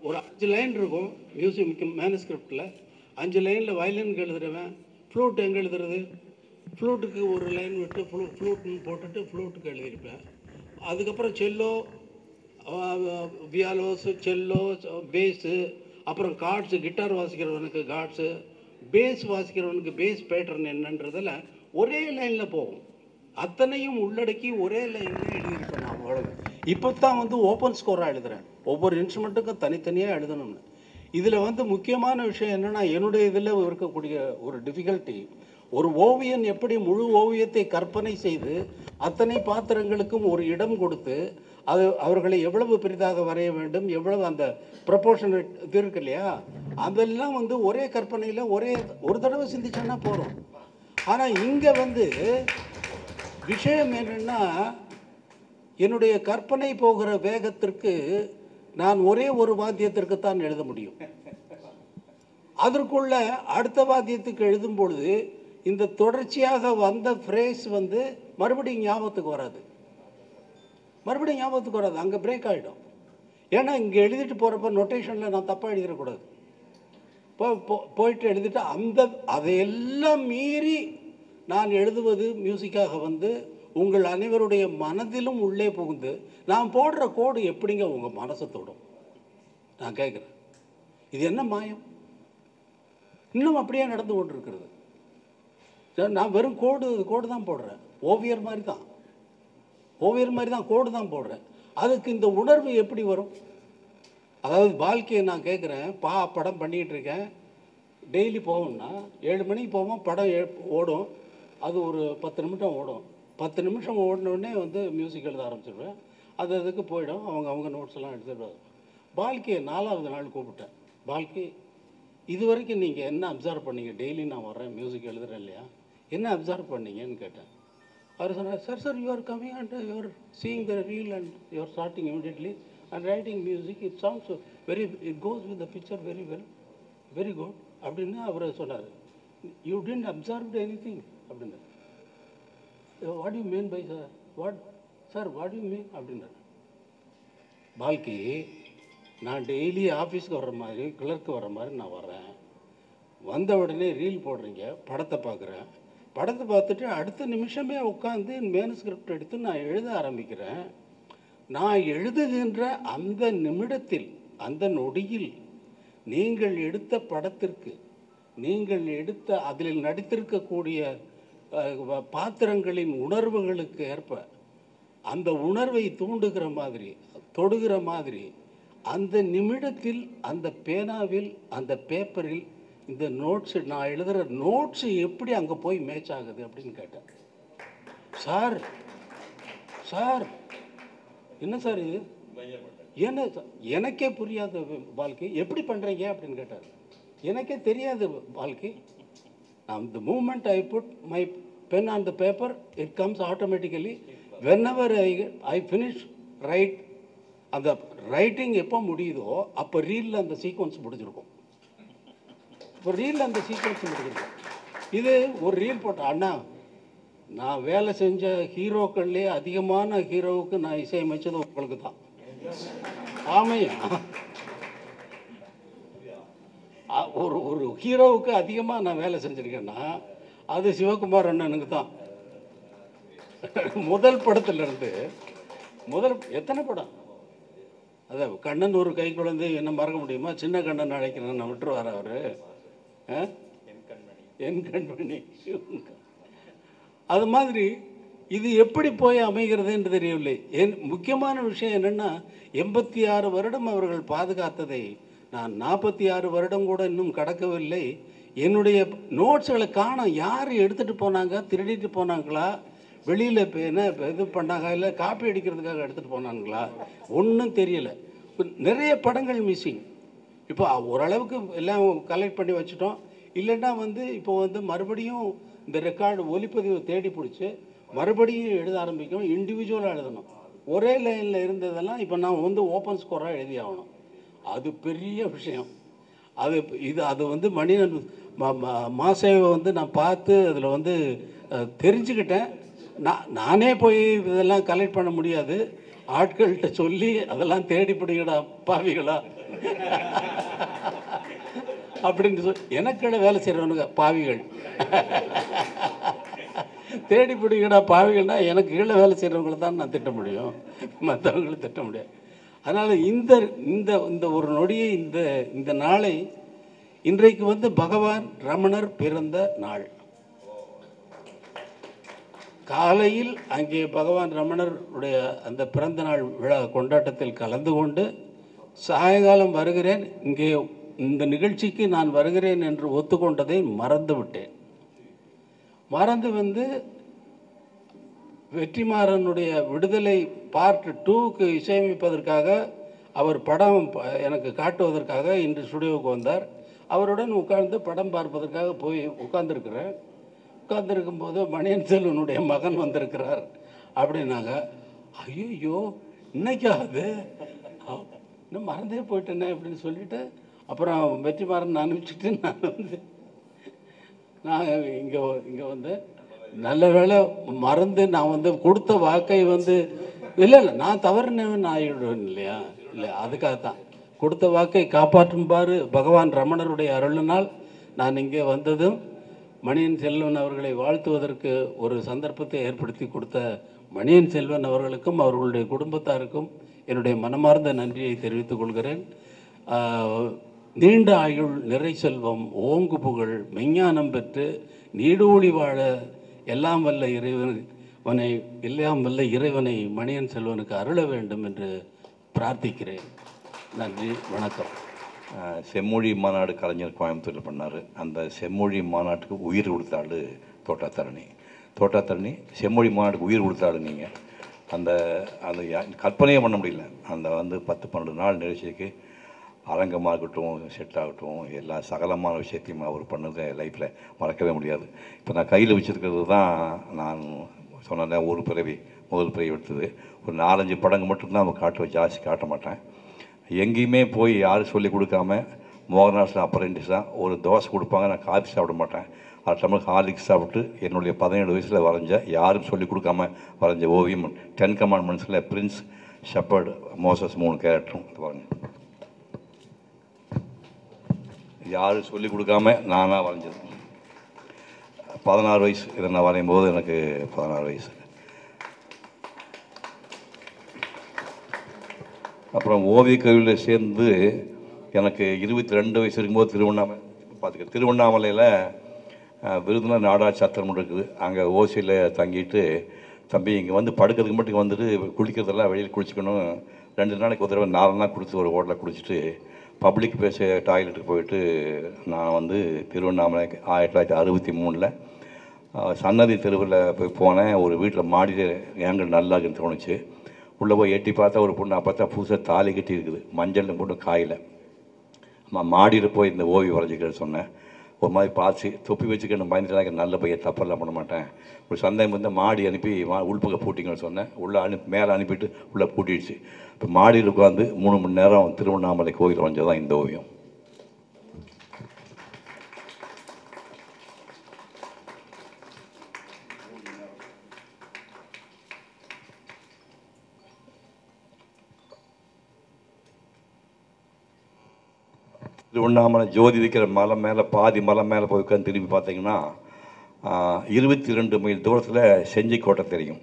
ஒரு 5 லைன் இருக்கும் மியூசிக் மேனுஸ்கிரிப்டில், 5 லைனில் வயலினுக்கு எழுதுறேன். ஃப்ளூட் எங்கே எழுதுறது, ஃப்ளூட்டுக்கு ஒரு லைன் விட்டு ஃப்ளூட்னு போட்டுட்டு ஃப்ளூட்டுக்கு எழுதியிருப்பேன். அதுக்கப்புறம் செல்லோ, வியாலோஸு, செல்லோ, பேஸு, அப்புறம் கார்ட்ஸு, கிட்டார் வாசிக்கிறவனுக்கு கார்ட்ஸு, பேஸ் வாசிக்கிறவனுக்கு பேஸ் பேட்டர்ன் என்னன்றதில் ஒரே லைனில் போகும். அத்தனையும் உள்ளடக்கி ஒரே லைனில் எழுதியிருப்பேன் நான். அவ்வளவு. இப்போ தான் வந்து ஓப்பன் ஸ்கோராக எழுதுகிறேன், ஒவ்வொரு இன்ஸ்ட்ருமெண்ட்டுக்கும் தனித்தனியாக எழுதணும்னு. இதில் வந்து முக்கியமான விஷயம் என்னென்னா, என்னுடைய இதில் இருக்கக்கூடிய ஒரு டிஃபிகல்ட்டி, ஒரு ஓவியன் எப்படி முழு ஓவியத்தை கற்பனை செய்து அத்தனை பாத்திரங்களுக்கும் ஒரு இடம் கொடுத்து அவர்களை எவ்வளவு பெரிதாக வரைய வேண்டும், எவ்வளவு அந்த ப்ரொபோர்ஷனேட் இது இருக்கு இல்லையா, அதெல்லாம் வந்து ஒரே கற்பனையில் ஒரு தடவை சிந்திச்சோன்னா போகிறோம். ஆனால் இங்கே வந்து விஷயம் என்னென்னா, என்னுடைய கற்பனை போகிற வேகத்திற்கு நான் ஒரே ஒரு வாத்தியத்திற்கு தான் எழுத முடியும். அதற்குள்ள அடுத்த வாத்தியத்துக்கு எழுதும் பொழுது இந்த தொடர்ச்சியாக வந்த ஃப்ரேஸ் வந்து மறுபடியும் ஞாபகத்துக்கு வராது, அங்கே பிரேக் ஆகிடும். ஏன்னா இங்கே எழுதிட்டு போகிறப்ப நொட்டேஷனில் நான் தப்பாக எழுதிடக்கூடாது. போயிட்டு எழுதிட்டு அதையெல்லாம் மீறி நான் எழுதுவது மியூசிக்காக வந்து உங்கள் அனைவருடைய மனதிலும் உள்ளே புகுந்து நான் போடுற கோடு எப்படிங்க உங்கள் மனசை தொடும்? நான் கேட்குறேன், இது என்ன மாயம்? இன்னும் அப்படியே நடந்து கொண்டு இருக்கிறது. நான் வெறும் கோடு தான் போடுறேன், ஓவியர் மாதிரி தான் கோடு தான் போடுறேன். அதுக்கு இந்த உணர்வு எப்படி வரும்? அதாவது வாழ்க்கையை நான் கேட்குறேன், படம் பண்ணிகிட்டு இருக்கேன், டெய்லி போவோம்னா 7 மணிக்கு போவோம், படம் ஓடும், அது ஒரு 10 நிமிஷம் ஓடும். 10 நிமிஷம் ஓடினோடனே வந்து மியூசிக் எழுத ஆரம்பிச்சிடுவேன். அதுக்கு போயிடும், அவங்க நோட்ஸ் எல்லாம் எடுத்துடுவாங்க. பால்கே 4வது நாள் கூப்பிட்டேன், பால்கே இது வரைக்கும் நீங்கள் என்ன அப்சர்வ் பண்ணீங்க? டெய்லி நான் வர்றேன் மியூசிக் எழுதுறேன் இல்லையா, என்ன அப்சர்வ் பண்ணீங்கன்னு கேட்டேன். அவர் சொன்னார், sir you are coming and you are seeing the reel and you are starting immediately and writing music, it sounds very, it goes with the picture very well, very good அப்படின்னு அவர் சொன்னார். You didn't observe anything அப்படின்னு. What you mean by sir what you mean அப்படின்னாரு. பால்கி, நான் daily ஆஃபீஸ்க்கு வர்ற மாதிரி, clerk வர்ற மாதிரி நான் வர்றேன், வந்த உடனே ரீல் போடுறீங்க, படத்தை பார்க்குறேன், படத்தை பார்த்துட்டு அடுத்த நிமிஷமே உட்காந்து மேனுஸ்கிரிப்ட் எடுத்து நான் எழுத ஆரம்பிக்கிறேன். நான் எழுதுகின்ற அந்த நிமிடத்தில், அந்த நொடியில் நீங்கள் எடுத்த படத்திற்கு, நீங்கள் எடுத்த அதில் நடித்திருக்கக்கூடிய பாத்திரங்களின் உணர்வுகளுக்கு ஏற்ப அந்த உணர்வை தூண்டுகிற மாதிரி, தொடுகிற மாதிரி அந்த நிமிடத்தில் அந்த பேனாவில், அந்த பேப்பரில் இந்த நோட்ஸு, நான் எழுதுகிற நோட்ஸு எப்படி அங்கே போய் மேட்ச் ஆகுது அப்படின்னு கேட்டேன். சார் என்ன சார் இது, என்ன எனக்கே புரியாத வாழ்க்கை, எப்படி பண்ணுறீங்க அப்படின்னு கேட்டார். எனக்கே தெரியாது வாழ்க்கை. The moment I put my pen on the paper, it comes automatically. Whenever I finish write, அந்த ரைட்டிங் எப்போ முடியுதோ அப்போ ரீலில் அந்த சீக்வன்ஸ் முடிஞ்சிருக்கும். இப்போ ரீல் அந்த சீக்வன்ஸ் முடிக்கிறது. இது ஒரு ரீல் போட்ட அண்ணா, நான் வேலை செஞ்ச ஹீரோக்கள்லேயே அதிகமான ஹீரோவுக்கு நான் இசையமைச்சது உங்களுக்கு தான். ஆமையா, ஒரு ஒரு ஹீரோவுக்கு அதிகமாக நான் வேலை செஞ்சுருக்கேன்னா அது சிவகுமார் அண்ணனுக்கு தான். முதல் படத்துலேருந்து எத்தனை படம், அதான் கண்ணன் ஒரு கை குழந்தை என்ன மறக்க முடியுமா? சின்ன கண்ணன் அழைக்கிறேன் விட்டுருவார் அவர். என் கண்மணி. அது மாதிரி இது எப்படி போய் அமைகிறது என்று தெரியவில்லை. முக்கியமான விஷயம் என்னென்னா 86 வருடம் அவர்கள் பாதுகாத்ததை நான் 46 வருடம் கூட இன்னும் கடக்கவில்லை. என்னுடைய நோட்ஸுகளை காணோம். யார் எடுத்துகிட்டு போனாங்க? திருடிட்டு போனாங்களா? வெளியில் இப்போ என்ன இப்போ இது பண்ணாங்க? இல்லை காப்பி அடிக்கிறதுக்காக எடுத்துகிட்டு போனாங்களா? ஒன்றும் தெரியலை. நிறைய படங்கள் மிஸ்ஸிங். இப்போ ஓரளவுக்கு எல்லாம் கலெக்ட் பண்ணி வச்சுட்டோம். இல்லைன்னா இப்போ மறுபடியும் இந்த ரெக்கார்டு ஒலிப்பதிவு தேடி பிடிச்சி மறுபடியும் எழுத ஆரம்பிக்கணும். இண்டிவிஜுவலாக எழுதணும். ஒரே லைனில் இருந்ததெல்லாம் இப்போ நான் ஓப்பன் ஸ்கோராக எழுதி ஆகணும். அது பெரிய விஷயம். அது மணியன் மாசேவை நான் பார்த்து அதில் தெரிஞ்சுக்கிட்டேன். நானே போய் இதெல்லாம் கலெக்ட் பண்ண முடியாது. ஆட்கள்கிட்ட சொல்லி அதெல்லாம் தேடி பிடிக்கடா பாவிகளா அப்படின்னு சொல்லி எனக்கிட வேலை செய்கிறவனுங்க பாவிகள். தேடி பிடிக்கடா பாவிகள்னா எனக்கு கீழே வேலை செய்கிறவங்கள தான் நான் திட்ட முடியும், மற்றவங்களை திட்ட முடியாது. அதனால் இந்த இந்த இந்த ஒரு நொடியை இந்த நாளை இன்றைக்கு பகவான் ரமணர் பிறந்த நாள். காலையில் அங்கே பகவான் ரமணருடைய அந்த பிறந்த நாள் விழா கொண்டாட்டத்தில் கலந்து கொண்டு சாயங்காலம் வருகிறேன், இங்கே இந்த நிகழ்ச்சிக்கு நான் வருகிறேன் என்று ஒத்துக்கொண்டதை மறந்து விட்டேன். மறந்து வெற்றிமாறனுடைய விடுதலை பார்ட் 2க்கு இசையமைப்பதற்காக அவர் படம் எனக்கு காட்டுவதற்காக இன்று ஸ்டுடியோவுக்கு வந்தார். அவருடன் உட்கார்ந்து படம் பார்ப்பதற்காக போய் உட்கார்ந்துருக்கிறேன். உட்கார்ந்துருக்கும்போது மணியன் செல்வனுடைய மகன் வந்திருக்கிறார் அப்படின்னாங்க. ஐயோ இன்னைக்கா அது, இன்னும் மறந்தே போயிட்டேனே அப்படின்னு சொல்லிட்டு அப்புறம் வெற்றிமாறன் அனுப்பிச்சிட்டு நான் இங்கே நல்ல வேளை மறந்து நான் கொடுத்த வாக்கை இல்லை நான் தவறுனவன் ஆகிவிடுவேன் இல்லையா? இல்லை, அதுக்காகத்தான் கொடுத்த வாக்கை காப்பாற்றும்பாறு பகவான் ரமணருடைய அருளினால் நான் இங்கே வந்ததும் மணியன் செல்வன் அவர்களை வாழ்த்துவதற்கு ஒரு சந்தர்ப்பத்தை ஏற்படுத்தி கொடுத்த மணியன் செல்வன் அவர்களுக்கும் அவர்களுடைய குடும்பத்தாருக்கும் என்னுடைய மனமார்ந்த நன்றியை தெரிவித்துக் கொள்கிறேன். நீண்ட ஆயுள், நிறை செல்வம், ஓங்கு புகழ், மெஞ்ஞானம் பெற்று நீடூழி வாழ எல்லாம் வல்ல இறைவனை மணியன் செல்வனுக்கு அருள வேண்டும் என்று பிரார்த்திக்கிறேன். நன்றி, வணக்கம். செம்மொழி மாநாடு கலைஞர் கோயம்புத்தூரில் பண்ணார். அந்த செம்மொழி மாநாட்டுக்கு உயிர் கொடுத்தாள் தோட்டாத்தரணி. செம்மொழி மாநாட்டுக்கு உயிர் கொடுத்தாள். நீங்கள் அந்த கற்பனையே பண்ண முடியல. அந்த 10-12 நாள் நிகழ்ச்சிக்கு அரங்கமாக இருக்கட்டும், செட் ஆகட்டும், எல்லா சகலமான விஷயத்தையும் அவர் பண்ணது லைஃப்பில் மறக்கவே முடியாது. இப்போ நான் கையில் வச்சுருக்கிறது தான் நான் சொன்னேன், முதல் பிறவி எடுத்தது. ஒரு 4-5 படங்கள் மட்டும்தான் அவங்க காட்டுவேன், ஜாஸ்தி காட்ட மாட்டேன். எங்கேயுமே போய் யாரும் சொல்லிக் கொடுக்காம மோகன்தாஸில் அப்ரெண்டிஸாக ஒரு தோசை கொடுப்பாங்க, நான் காஃபி சாப்பிட மாட்டேன். அது டம்ளர் ஹார்லிக்ஸ் சாப்பிட்டு என்னுடைய 17 வயசில் வரைஞ்ச, யாரும் சொல்லிக் கொடுக்காம வரைஞ்ச ஓவியம் 10 கமாண்ட்மெண்ட்ஸில் பிரின்ஸ், ஷெப்பர்டு, மோசஸ் 3 கேரக்டரும் பாருங்க. யாரும் சொல்லிக் கொடுக்காம நானாக வரைஞ்சது. 16 வயசு இதை நான் வரையும் போது எனக்கு 16 வயசு. அப்புறம் ஓவியக் கல்வியில் சேர்ந்து எனக்கு 22 வயசு இருக்கும்போது திருவண்ணாமலையில் விருதுநகர் நாடார் சத்திரம் இருக்குது. அங்கே ஓசியில் தங்கிட்டு, தம்பி இங்கே படுக்கிறதுக்கு மட்டும் குளிக்கிறதெல்லாம் வெளியில் குளிச்சுக்கணும், 2 நாளைக்கு ஒரு தடவை 4 நாள் குளிச்சு ஒரு ஹோட்டலில் குளிச்சுட்டு பப்ளிக் பேச டாய்லெட்டுக்கு போயிட்டு நான் திருவண்ணாமலை 1963 சன்னதி தெருவில் போனேன். ஒரு வீட்டில் மாடியில் ஏங்கல் நல்லா இருக்குன்னு தோணுச்சு. உள்ளே போய் எட்டி பார்த்தா ஒரு பொண்ணு அப்போ தான் புதுசாக தாலி கட்டி இருக்குது, மஞ்சள் பொண்ணு காயில். மாடியில் போய் இந்த ஓவியம் வரைஞ்சிக்கிறேன்னு சொன்னேன். ஒரு மாதிரி பார்த்து தொப்பி வச்சுக்கணும் பயந்துட்டு, நல்ல பையன் தப்பெல்லாம் பண்ண மாட்டேன். ஒரு சந்தேகம் மாடி அனுப்பி உள்பக்கம் பூட்டிங்கன்னு சொன்னேன். உள்ளே மேலே அனுப்பிட்டு உள்ளே பூட்டிடுச்சு. இப்போ மாடியில் உட்காந்து 3 மணி நேரம் திருவண்ணாமலை கோயில் வரைஞ்சதான் இந்த ஓவியம். திருவண்ணாமலை ஜோதி இருக்கிற மலை மேலே பாதி மலை மேலே போய் உட்காந்து திரும்பி பார்த்தீங்கன்னா 22 மைல் தூரத்தில் செஞ்சிக்கோட்டை தெரியும்.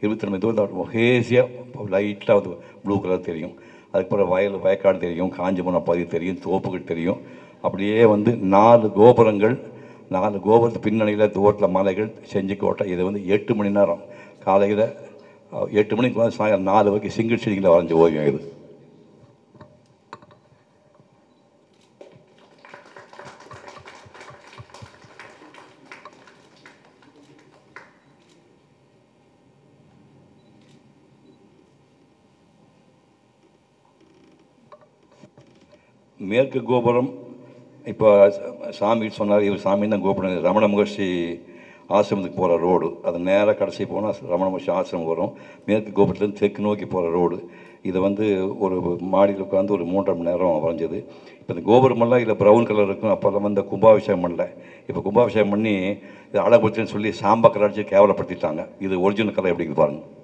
22 மைல் தூரத்தில் ஹேசியாக லைட்டாக வந்து ப்ளூ கலர் தெரியும். அதுக்கப்புறம் வயக்காடு தெரியும், காஞ்சிபுரம் பகுதி தெரியும், தோப்புகள் தெரியும். அப்படியே வந்து 4 கோபுரங்கள், 4 கோபுரத்து பின்னணியில் தூரத்தில் மலைகள், செஞ்சிக்கோட்டை. இது வந்து 8 மணி நேரம் காலையில் 8 மணிக்கு வந்து சாயங்காலம் 4 வரைக்கும் சிங்கிள் ஷீட்டிங்கில் வரைஞ்ச ஓவியம் இது. மேற்கு கோபுரம் இப்போ சாமி சொன்னார், இவர் சாமி தான் கோபுரம். ரமண மகர்ஷி ஆசிரமத்துக்கு போகிற ரோடு, அது நேராக கடைசி போனால் ரமண மகர்ஷி ஆசிரமம் வரும். மேற்கு கோபுரத்துலேருந்து தெற்கு நோக்கி போகிற ரோடு. இதை வந்து ஒரு மாடியில் உட்காந்து ஒரு 3.5 மணி நேரம் வரைஞ்சது. இப்போ இந்த கோபுரமெல்லாம் இதில் ப்ரௌன் கலர் இருக்கும். அப்போல்லாம் வந்து கும்பாபிஷேகம் பண்ணல. இப்போ கும்பாபிஷேகம் பண்ணி இது அழகுபடுத்துன்னு சொல்லி சாம்பா கலர் அடித்து கேவலப்படுத்திட்டாங்க. இது ஒரிஜினல் கலர் எப்படி இருக்குது பாருங்கள்.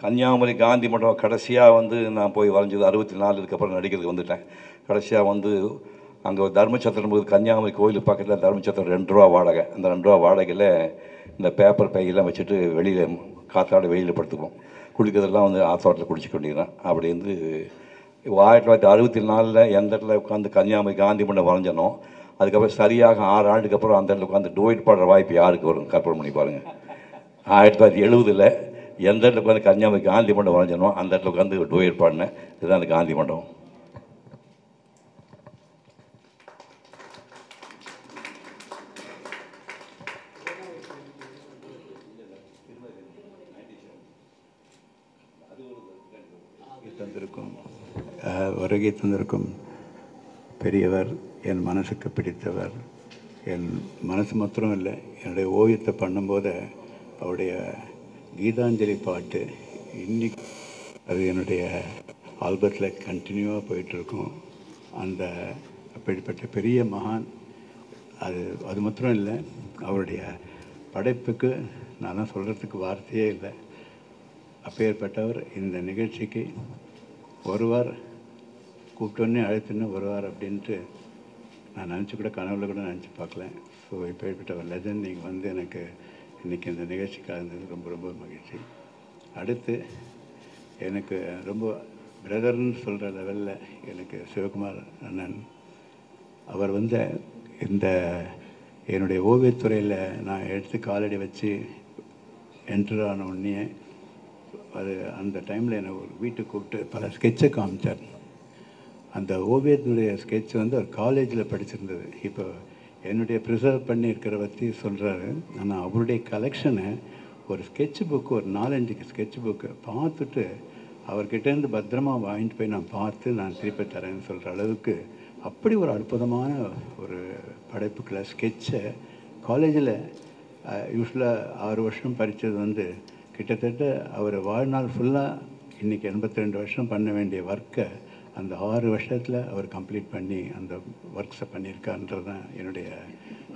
கன்னியாகுமரி காந்தி மண்டபம் கடைசியாக வந்து நான் போய் வரைஞ்சது 64. இதுக்கப்புறம் நடிக்கிறதுக்கு வந்துட்டேன். கடைசியாக வந்து அங்கே தர்மச்சத்திரம் போது கன்னியாகுமரி கோயில் பக்கத்தில் தர்மச்சத்திரம் 2 ரூபா வாடகை. அந்த 2 ரூபா வாடகையில் இந்த பேப்பர் பையெல்லாம் வச்சுட்டு வெளியில் காற்றாட வெளியில் படுத்துக்குவோம். குடிக்கிறதெல்லாம் வந்து ஆத்தோட்டத்தில் குடிச்சு கொண்டிருக்கிறேன். அப்படி வந்து 1964 எந்த இடத்துல உட்காந்து கன்னியாகுமரி காந்தி மண்டபம் வரைஞ்சனோ, அதுக்கப்புறம் சரியாக 6 ஆண்டுக்கு அப்புறம் அந்த இடத்துல உட்காந்து டூயட் பாடுற வாய்ப்பு யாருக்கு வரும் கற்பனை பண்ணி பாருங்கள். 1970 எந்த இடத்துல உட்காந்து கன்னியாகுமரி காந்தி மண்டபம் வரைஞ்சனோ அந்த இடத்துல உட்காந்து டூயட் பாடினேன். இதுதான் அந்த காந்தி மண்டபம். வருகை தந்திருக்கும் பெரியவர், என் மனசுக்கு பிடித்தவர். என் மனசு மாத்திரம் இல்லை, என்னுடைய ஓவியத்தை பண்ணும்போது அவருடைய கீதாஞ்சலி பாட்டு இன்னைக்கு அது என்னுடைய ஆல்பத்தில் கண்டினியூவாக போயிட்டுருக்கும். அந்த அப்படிப்பட்ட பெரிய மகான். அது மாத்திரம் இல்லை, அவருடைய படைப்புக்கு நான் சொல்கிறதுக்கு வார்த்தையே இல்லை. அப்பேற்பட்டவர் இந்த நிகழ்ச்சிக்கு வருவார், கூப்பிட்டோன்னே அழைத்துன்னு வருவார் அப்படின்ட்டு நான் நினச்சி கூட கனவுல கூட நினச்சி பார்க்கல. ஸோ இப்பேற்பட்ட ஒரு லெஜண்ட் நீங்கள் வந்து எனக்கு இன்றைக்கி இந்த நிகழ்ச்சிக்காக இருந்தது ரொம்ப ரொம்ப மகிழ்ச்சி. அடுத்து எனக்கு ரொம்ப பிரதர்ன்னு சொல்கிற லெவலில் எனக்கு சிவகுமார் அண்ணன். அவர் வந்து இந்த என்னுடைய ஓவியத்துறையில் நான் எடுத்து காலடி வச்சு என்ட்ரு ஆன உடனே அது அந்த டைமில் என்னை ஒரு வீட்டுக்கு கூப்பிட்டு பல ஸ்கெட்சை காமிச்சார். அந்த ஓவியத்தினுடைய ஸ்கெட்ச் வந்து ஒரு காலேஜில் படிச்சிருந்தது. இப்போ என்னுடைய ப்ரிசர்வ் பண்ணியிருக்கிற பற்றி சொல்கிறாரு. ஆனால் அவருடைய கலெக்ஷனை ஒரு ஸ்கெட்ச் புக்கு, ஒரு 4-5 ஸ்கெட்ச் புக்கு பார்த்துட்டு அவர்கிட்டேருந்து பத்திரமா வாங்கிட்டு போய் நான் பார்த்து நான் திருப்பி தரேன்னு சொல்கிற அளவுக்கு அப்படி ஒரு அற்புதமான ஒரு படைப்புக்களை ஸ்கெட்சை காலேஜில் யூஸ்வலாக 6 வருஷம் படித்தது வந்து கிட்டத்தட்ட அவர் வாழ்நாள் ஃபுல்லாக இன்றைக்கி 82 வருஷம் பண்ண வேண்டிய ஒர்க்கை அந்த 6 வருஷத்தில் அவர் கம்ப்ளீட் பண்ணி அந்த ஒர்க்ஸை பண்ணியிருக்காருன்றது தான் என்னுடைய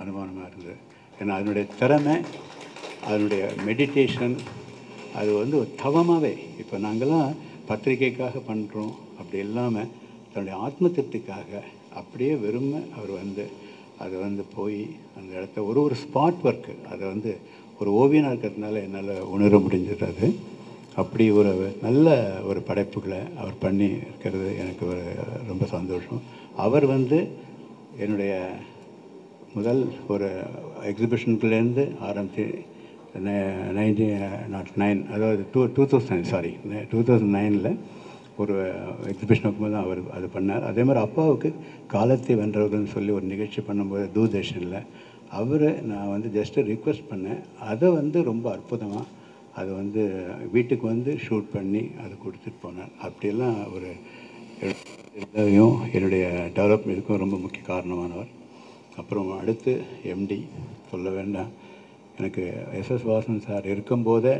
அனுமானமாக இருந்தது. ஏன்னா அதனுடைய திறமை, அதனுடைய மெடிடேஷன், அது வந்து ஒரு தவமாகவே இப்போ நாங்கள்லாம் பத்திரிகைக்காக பண்ணுறோம் அப்படி இல்லாமல் தன்னுடைய ஆத்ம திருப்திக்காக அப்படியே விரும்ப அவர் வந்து அது வந்து போய் அந்த இடத்த ஒரு ஸ்பாட் ஒர்க்கு அதை வந்து ஒரு ஓவியனாக இருக்கிறதுனால என்னால் உணர முடிஞ்சது. அது அப்படி ஒரு நல்ல ஒரு படைப்புகளை அவர் பண்ணி இருக்கிறது எனக்கு ஒரு ரொம்ப சந்தோஷம். அவர் வந்து என்னுடைய முதல் ஒரு எக்ஸிபிஷனுக்குலேருந்து ஆரம்பித்து 1909 அதாவது 2009 ஒரு எக்ஸிபிஷன் வைக்கும்போது தான் அவர் அது பண்ணார். அதே மாதிரி அப்பாவுக்கு காலத்தை வென்றவர்கள்னு சொல்லி ஒரு நிகழ்ச்சி பண்ணும்போது தூர்தர்ஷனில் நான் வந்து ஜஸ்ட்டு ரிக்வெஸ்ட் பண்ணேன். அதை வந்து ரொம்ப அற்புதமாக அதை வந்து வீட்டுக்கு வந்து ஷூட் பண்ணி அதை கொடுத்துட்டு போனேன். அப்படியெல்லாம் ஒரு இதையும் என்னுடைய டெவலப்மெண்ட்டுக்கும் ரொம்ப முக்கிய காரணமானவர். அப்புறம் அடுத்து எம்டி சொல்ல வேண்டாம். எனக்கு எஸ்எஸ் வாசன் சார் இருக்கும்போதே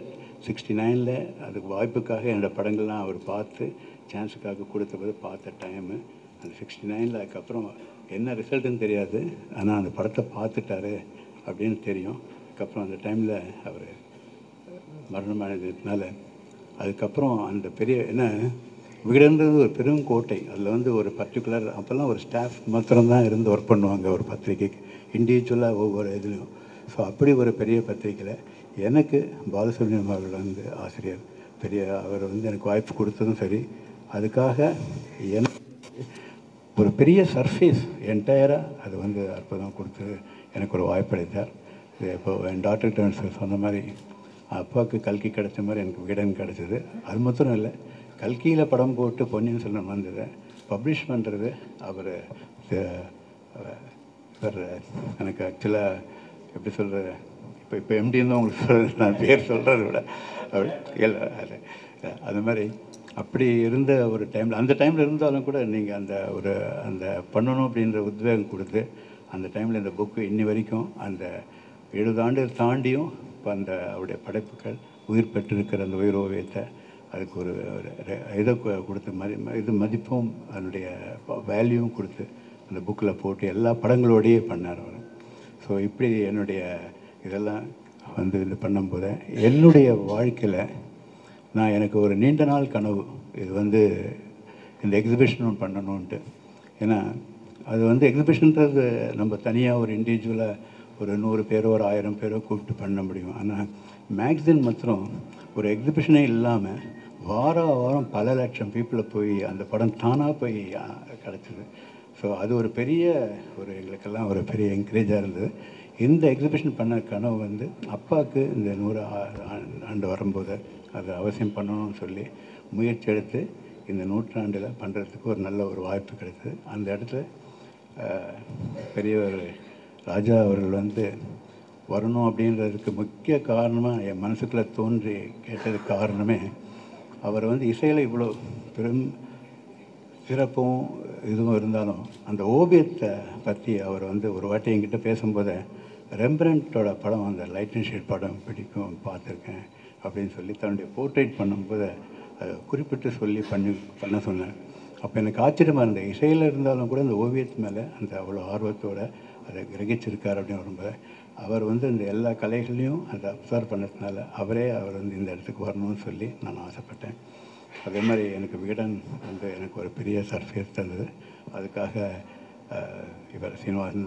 69 அதுக்கு வாய்ப்புக்காக என்னோடய படங்கள்லாம் அவர் பார்த்து சான்ஸுக்காக கொடுத்தபோது பார்த்த டைமு அந்த 69 அதுக்கப்புறம் என்ன ரிசல்ட்டுன்னு தெரியாது, ஆனால் அந்த படத்தை பார்த்துட்டாரு அப்படின்னு தெரியும். அதுக்கப்புறம் அந்த டைமில் அவர் மரணம் அடைந்ததுனால அதுக்கப்புறம் அந்த பெரிய என்ன விகடன்றது ஒரு பெரும் கோட்டை. அதில் வந்து ஒரு பர்டிகுலர் அப்போல்லாம் ஒரு ஸ்டாஃப் மாத்திரம்தான் இருந்து ஒர்க் பண்ணுவாங்க ஒரு பத்திரிக்கைக்கு, இண்டிவிஜுவலாக ஒவ்வொரு இதுலையும். ஸோ அப்படி ஒரு பெரிய பத்திரிக்கையில் எனக்கு பாலசுப்ரமணியம் அவர்கள் வந்து ஆசிரியர் பெரிய அவர் வந்து எனக்கு வாய்ப்பு கொடுத்ததும் சரி, அதுக்காக எனக்கு ஒரு பெரிய சர்ஃபேஸ் என்டையராக அது வந்து அற்புதம் கொடுத்து எனக்கு ஒரு வாய்ப்பு அளித்தார். இப்போது என் டாக்டர்கிட்ட சொன்ன மாதிரி அப்பாவுக்கு கல்கி கிடைச்ச மாதிரி எனக்கு விகடன் கிடச்சிது. அது மாத்திரம் இல்லை, கல்கியில் படம் போட்டு பொன்னியின் செல்வன் வந்தது பப்ளிஷ் பண்ணுறது அவர் எனக்கு ஆக்சுவலாக எப்படி சொல்கிறது, இப்போ எம்டின்னு தான் உங்களுக்கு சொல்கிறது, நான் பேர் சொல்கிறத விட இல்லை அது மாதிரி அப்படி இருந்த ஒரு டைமில் அந்த டைமில் இருந்தாலும் கூட நீங்கள் அந்த பண்ணணும் அப்படின்ற உத்வேகம் கொடுத்து அந்த டைமில் இந்த புக்கு இன்னி வரைக்கும் அந்த 70 ஆண்டு தாண்டியும் இப்போ அந்த அவருடைய படைப்புகள் உயிர் பெற்றிருக்கிற அந்த உயிர் ஓவியத்தை அதுக்கு ஒரு இதை கொடுத்து மதிப்பும் அதனுடைய வேல்யூவும் கொடுத்து அந்த புக்கில் போட்டு எல்லா படங்களோடையே பண்ணார் அவர். ஸோ இப்படி என்னுடைய இதெல்லாம் வந்து இது பண்ணும்போது என்னுடைய வாழ்க்கையில் எனக்கு ஒரு நீண்ட நாள் கனவு இது வந்து இந்த எக்ஸிபிஷனும் பண்ணணுன்ட்டு. ஏன்னா அது வந்து எக்ஸிபிஷன்றது நம்ம தனியாக ஒரு இண்டிவிஜுவலாக ஒரு 100 பேரோ ஒரு 1000 பேரோ கூப்பிட்டு பண்ண முடியும். ஆனால் மேக்சின் மாத்திரம் ஒரு எக்ஸிபிஷனே இல்லாமல் வாரம் பல லட்சம் பீப்புளை போய் அந்த படம் தானாக போய் கிடச்சிது. ஸோ அது ஒரு பெரிய எங்களுக்கெல்லாம் ஒரு பெரிய என்கரேஜாக இருந்தது. இந்த எக்ஸிபிஷன் பண்ண கனவு வந்து அப்பாவுக்கு இந்த 100 ஆண்டு வரும்போது அது அவசியம் பண்ணணும்னு சொல்லி முயற்சி எடுத்து இந்த நூற்றாண்டில் பண்ணுறதுக்கு ஒரு நல்ல ஒரு வாய்ப்பு கிடைத்தது. அந்த இடத்துல பெரியவர் ராஜா அவர்கள் வந்து வரணும் அப்படின்றதுக்கு முக்கிய காரணமாக என் மனசுக்குள்ளே தோன்றி கேட்டதுக்கு காரணமே அவர் வந்து இசையில் இவ்வளோ பெரும் சிறப்பும் இதுவும் இருந்தாலும் அந்த ஓவியத்தை பற்றி அவர் வந்து ஒரு வாட்டி என்கிட்ட பேசும்போது ரெம்பரண்டோட படம் அந்த லைட் அண்ட் ஷேட் படம் பிடிக்கும் பார்த்துருக்கேன் அப்படின்னு சொல்லி தன்னுடைய போர்ட்ரேட் பண்ணும்போது அதை குறிப்பிட்டு சொல்லி பண்ண சொன்னேன். அப்போ எனக்கு ஆச்சரியமாக இருந்தது, இசையில் இருந்தாலும் கூட அந்த ஓவியத்து மேலே அந்த அவ்வளோ ஆர்வத்தோடு அதை கிரகிச்சிருக்கார் அப்படின்னு வரும்போது அவர் வந்து இந்த எல்லா கலைகளையும் அதை அப்சர்வ் பண்ணதுனால அவர் வந்து இந்த இடத்துக்கு வரணும்னு சொல்லி நான் ஆசைப்பட்டேன். அதே மாதிரி எனக்கு விகடன் வந்து எனக்கு ஒரு பெரிய சர்ஃபேஸ் தந்தது. அதுக்காக இவர் சீனிவாசன்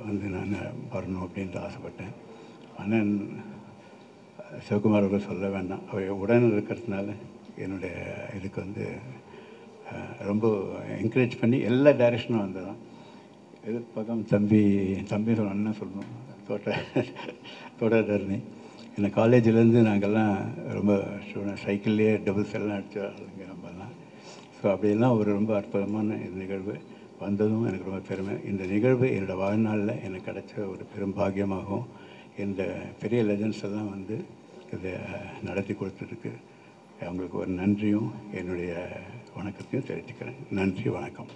வந்து நான் வரணும் அப்படின்ட்டு ஆசைப்பட்டேன். ஆனால் சிவகுமார் அவர்கள் சொல்ல வேண்டாம், அவர் உடன் இருக்கிறதுனால என்னுடைய இதுக்கு வந்து ரொம்ப என்கரேஜ் பண்ணி எல்லா டைரெக்ஷனும் வந்ததான். எதிர்ப்பக்கம் தம்பி சொல்லணும்னு சொல்லணும், தோட்டதர்ணி இந்த காலேஜிலேருந்து நாங்கள்லாம் ரொம்ப ஸ்டூடெண்ட் சைக்கிள்லேயே டபுள்ஸ் எல்லாம் அடித்தாங்க நம்மலாம். ஸோ அப்படியெல்லாம் ஒரு ரொம்ப அற்புதமான இந்த நிகழ்வு வந்ததும் எனக்கு ரொம்ப பெருமை. இந்த நிகழ்வு என்னோடய வாழ்நாளில் எனக்கு கிடைச்ச ஒரு பெரும் பாக்கியமாகவும் இந்த பெரிய லெஜண்ட்ஸ் எல்லாம் வந்து இதை நடத்தி கொடுத்ததுக்கு அவங்களுக்கு ஒரு நன்றியும் என்னுடைய வணக்கத்தையும் தெரிவிச்சுக்கிறேன். நன்றி, வணக்கம்.